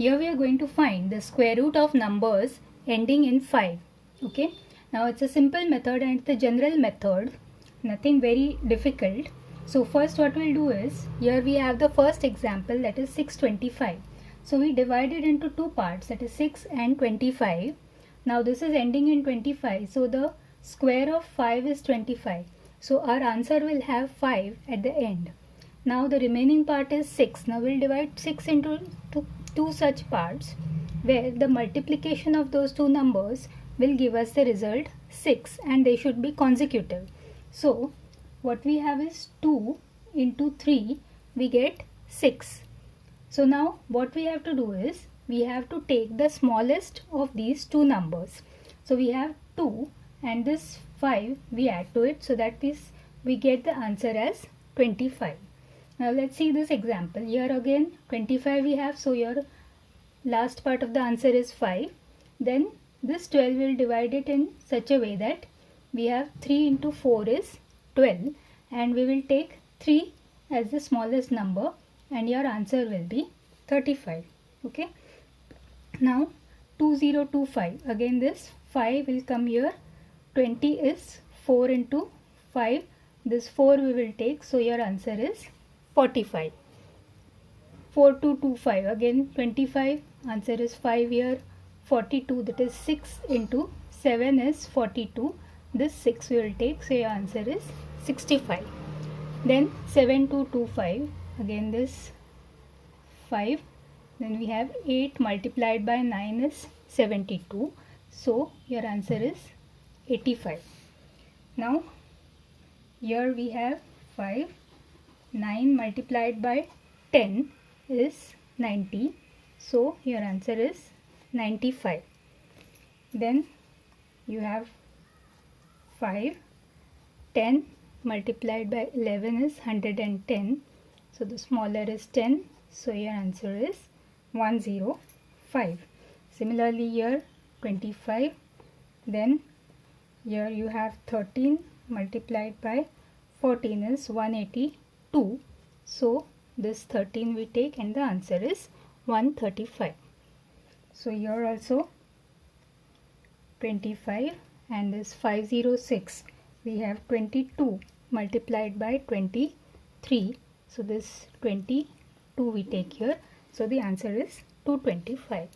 Here we are going to find the square root of numbers ending in 5. Okay. Now it's a simple method and it's a general method. Nothing very difficult. So first what we'll do is, here we have the first example, that is 625. So we divide it into two parts, that is 6 and 25. Now this is ending in 25. So the square of 5 is 25. So our answer will have 5 at the end. Now the remaining part is 6. Now we'll divide 6 into two such parts where the multiplication of those two numbers will give us the result 6, and they should be consecutive. So what we have is 2 into 3, we get 6. So now what we have to do is, we have to take the smallest of these two numbers. So we have 2 and this 5 we add to it, so that we get the answer as 25. Now let's see this example. Here again 25 we have, so your last part of the answer is 5. Then this 12 will divide it in such a way that we have 3 into 4 is 12, and we will take 3 as the smallest number, and your answer will be 35. Okay. Now 2025, again this 5 will come here, 20 is 4 into 5, this 4 we will take, so your answer is 45. 4225, again 25, answer is 5 here, 42, that is 6 into 7 is 42, this 6 we will take, so your answer is 65. Then 7225, again this 5, then we have 8 multiplied by 9 is 72, so your answer is 85. Now here we have 5, 9 multiplied by 10 is 90, so your answer is 95. Then you have 5, 10 multiplied by 11 is 110, so the smaller is 10, so your answer is 105. Similarly here 25, then here you have 13 multiplied by 14 is 182, so this 13 we take, and the answer is 135. So here also 25 and this 506, we have 22 multiplied by 23, so this 22 we take here, so the answer is 225.